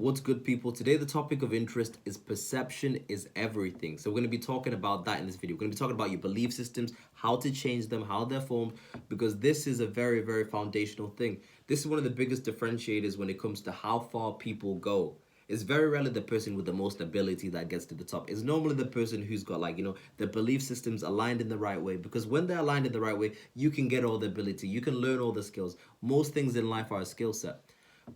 What's good, people? Today, the topic of interest is perception is everything. So, we're going to be talking about that in this video. We're going to be talking about your belief systems, how to change them, how they're formed, because this is a very, very foundational thing. This is one of the biggest differentiators when it comes to how far people go. It's very rarely the person with the most ability that gets to the top. It's normally the person who's got, like, the belief systems aligned in the right way. Because when they're aligned in the right way, you can get all the ability, you can learn all the skills. Most things in life are a skill set.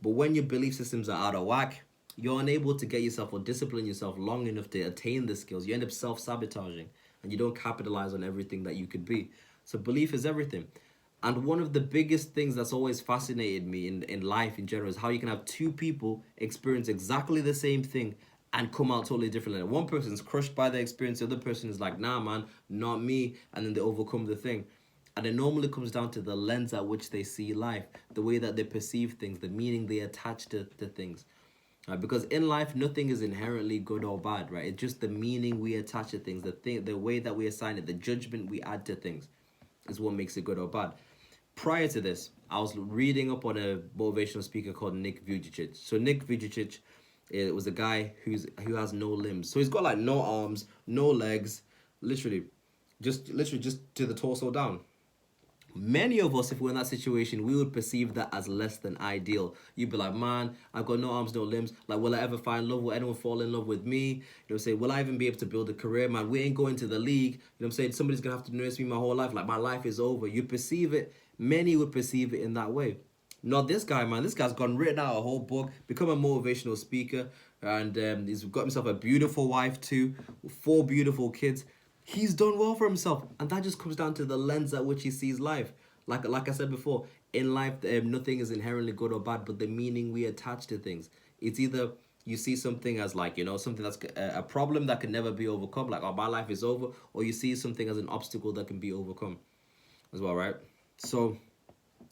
But when your belief systems are out of whack, you're unable to get yourself or discipline yourself long enough to attain the skills. You end up self-sabotaging and you don't capitalize on everything that you could be. So belief is everything. And one of the biggest things that's always fascinated me in life in general is how you can have two people experience exactly the same thing and come out totally differently. One person's crushed by the experience, the other person is like, nah, man, not me. And then they overcome the thing. And it normally comes down to the lens at which they see life, the way that they perceive things, the meaning they attach to things. Right? Because in life, nothing is inherently good or bad, right? It's just the meaning we attach to things, the way that we assign it, the judgment we add to things is what makes it good or bad. Prior to this, I was reading up on a motivational speaker called Nick Vujicic. So Nick Vujicic, it was a guy who has no limbs. So he's got like no arms, no legs, literally just to the torso down. Many of us, if we're in that situation, we would perceive that as less than ideal. You'd be like, man, I've got no arms, no limbs. Like, will I ever find love? Will anyone fall in love with me? Say, will I even be able to build a career? Man, we ain't going to the league. I'm saying? Somebody's going to have to nurse me my whole life. Like, my life is over. You perceive it. Many would perceive it in that way. Not this guy, man. This guy's gone written out a whole book, become a motivational speaker, and he's got himself a beautiful wife too, 4 beautiful kids. He's done well for himself, and that just comes down to the lens at which he sees life. Like I said before, in life, nothing is inherently good or bad, but the meaning we attach to things. It's either you see something as like, something that's a problem that can never be overcome, like, oh, my life is over, or you see something as an obstacle that can be overcome as well, right? So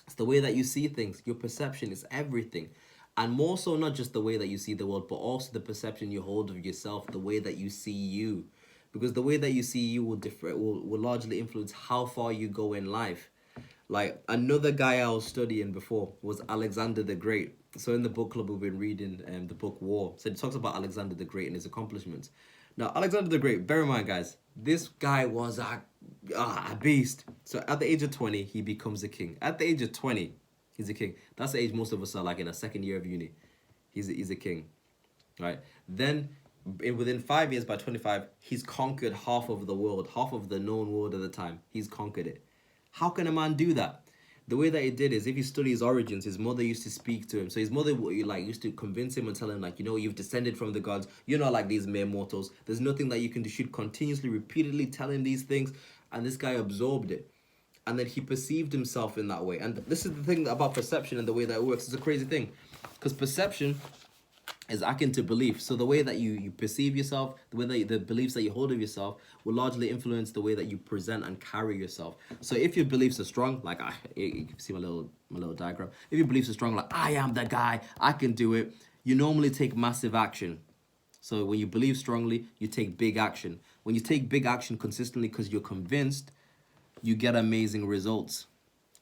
it's the way that you see things. Your perception is everything. And more so, not just the way that you see the world, but also the perception you hold of yourself, the way that you see you. Because the way that you see you will largely influence how far you go in life. Like, another guy I was studying before was Alexander the Great. So in the book club, we've been reading the book War. So it talks about Alexander the Great and his accomplishments. Now, Alexander the Great, bear in mind, guys, this guy was a beast. So at the age of 20, he becomes a king. At the age of 20, he's a king. That's the age most of us are like in a second year of uni. He's a king, right? Then within 5 years, by 25, he's conquered half of the world, half of the known world at the time. He's conquered it. How can a man do that? The way that he did is, if you study his origins, his mother used to speak to him. So his mother used to convince him and tell him, like, you've descended from the gods. You're not like these mere mortals. There's nothing that you can do. She'd continuously, repeatedly tell him these things, and this guy absorbed it. And then he perceived himself in that way. And this is the thing about perception and the way that it works. It's a crazy thing, because perception is akin to belief. So the way that you perceive yourself, the way that the beliefs that you hold of yourself will largely influence the way that you present and carry yourself. So if your beliefs are strong, like you can see my little diagram. If your beliefs are strong, like, I am the guy, I can do it, you normally take massive action. So when you believe strongly, you take big action. When you take big action consistently because you're convinced, you get amazing results.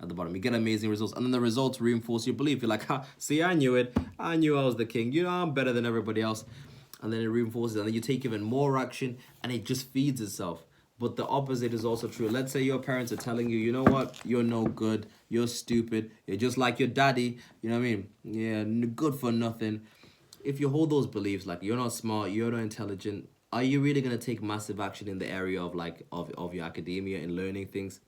At the bottom, you get amazing results, and then the results reinforce your belief. You're like, see, I knew it. I knew I was the king. I'm better than everybody else. And then it reinforces, and then you take even more action, and it just feeds itself. But the opposite is also true. Let's say your parents are telling you, you know what, you're no good, you're stupid, you're just like your daddy, you know what I mean? Yeah, good for nothing. If you hold those beliefs, like, you're not smart, you're not intelligent, are you really going to take massive action in the area of your academia and learning things?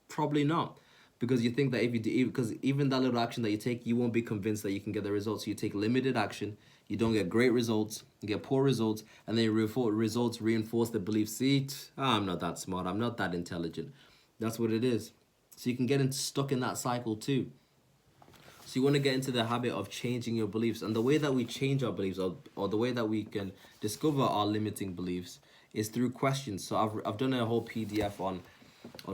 Probably not. Because you think that if you do, because even that little action that you take, you won't be convinced that you can get the results. So you take limited action, you don't get great results, you get poor results, and then results reinforce the belief, see, I'm not that smart, I'm not that intelligent. That's what it is. So you can get stuck in that cycle too. So you want to get into the habit of changing your beliefs. And the way that we change our beliefs, or the way that we can discover our limiting beliefs, is through questions. So I've done a whole PDF on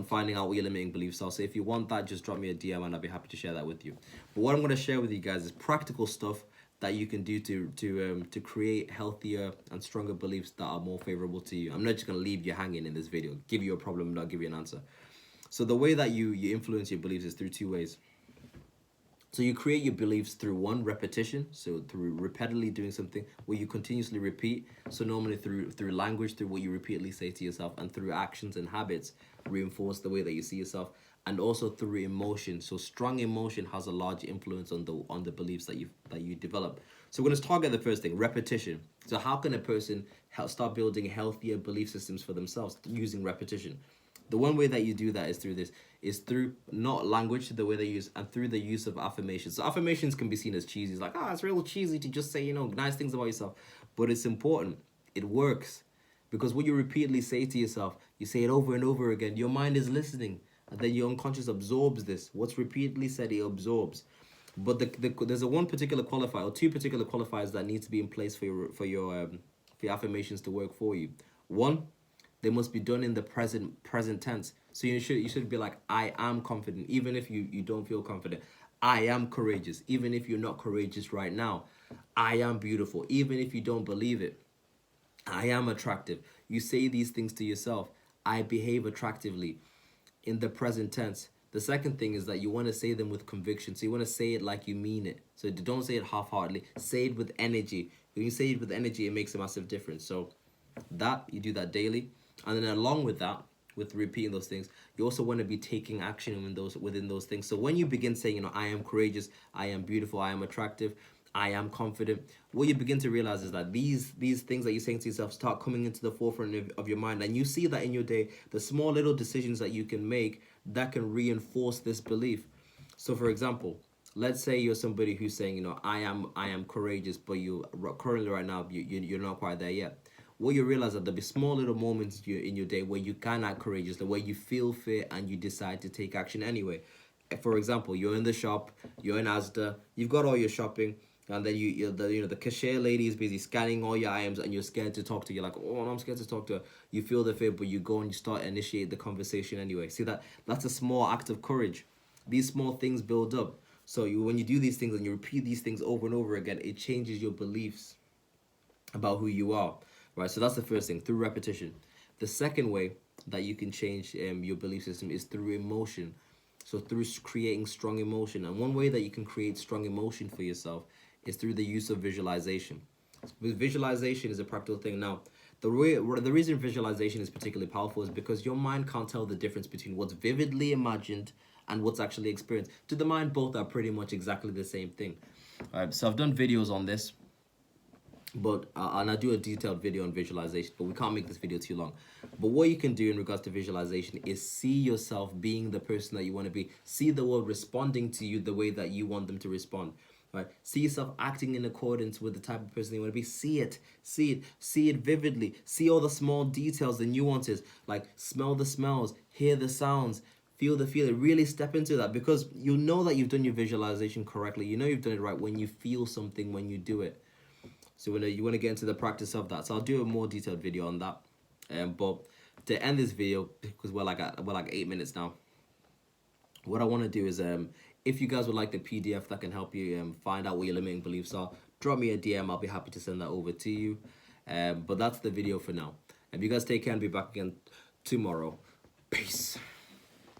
finding out what your limiting beliefs are. So if you want that, just drop me a DM and I'll be happy to share that with you. But what I'm going to share with you guys is practical stuff that you can do to create healthier and stronger beliefs that are more favorable to you. I'm not just going to leave you hanging in this video, give you a problem, not give you an answer. So the way that you influence your beliefs is through 2 ways. So you create your beliefs through one, repetition, so through repeatedly doing something where you continuously repeat. So normally through language, through what you repeatedly say to yourself, and through actions and habits reinforce the way that you see yourself, and also through emotion. So strong emotion has a large influence on the beliefs that you develop. So we're going to target the first thing, repetition. So how can a person start building healthier belief systems for themselves using repetition? The one way that you do that is through not language, the way they use, and through the use of affirmations. So affirmations can be seen as cheesy. It's like, it's real cheesy to just say, nice things about yourself. But it's important. It works. Because what you repeatedly say to yourself, you say it over and over again, your mind is listening. And then your unconscious absorbs this. What's repeatedly said, it absorbs. But there's a one particular qualifier, or two particular qualifiers that need to be in place for your affirmations to work for you. One, they must be done in the present tense. So you should be like, I am confident, even if you don't feel confident. I am courageous, even if you're not courageous right now. I am beautiful, even if you don't believe it. I am attractive. You say these things to yourself. I behave attractively in the present tense. The second thing is that you want to say them with conviction. So you want to say it like you mean it. So don't say it half-heartedly. Say it with energy. When you say it with energy, it makes a massive difference. So you do that daily. And then along with that, with repeating those things, you also want to be taking action within those things. So when you begin saying, I am courageous, I am beautiful, I am attractive, I am confident, what you begin to realize is that these things that you're saying to yourself start coming into the forefront of your mind. And you see that in your day, the small little decisions that you can make that can reinforce this belief. So for example, let's say you're somebody who's saying, I am courageous, but you currently right now, you're not quite there yet. What you realize that there'll be small little moments in your day where you can act courageously, where you feel fear and you decide to take action anyway. For example, you're in the shop, you're in Asda, you've got all your shopping, and then the cashier lady is busy scanning all your items, and you're scared to talk to. You're like, oh, I'm scared to talk to her. You feel the fear, but you go and you start initiate the conversation anyway. See that's a small act of courage. These small things build up. So when you do these things and you repeat these things over and over again, it changes your beliefs about who you are. Right, so that's the first thing, through repetition. The second way that you can change your belief system is through emotion. So through creating strong emotion. And one way that you can create strong emotion for yourself is through the use of visualization. Visualization is a practical thing. Now, the reason visualization is particularly powerful is because your mind can't tell the difference between what's vividly imagined and what's actually experienced. To the mind, both are pretty much exactly the same thing. All right, so I've done videos on this. But and I do a detailed video on visualization, but we can't make this video too long. But what you can do in regards to visualization is see yourself being the person that you want to be. See the world responding to you the way that you want them to respond. Right? See yourself acting in accordance with the type of person you want to be. See it vividly. See all the small details, the nuances, like smell the smells, hear the sounds, feel the feeling. Really step into that, because you know that you've done your visualization correctly. You know you've done it right when you feel something when you do it. So you want to get into the practice of that. So I'll do a more detailed video on that. But to end this video, because we're like 8 minutes now, what I want to do is if you guys would like the PDF that can help you find out what your limiting beliefs are, drop me a DM. I'll be happy to send that over to you. But that's the video for now. You guys take care and be back again tomorrow. Peace.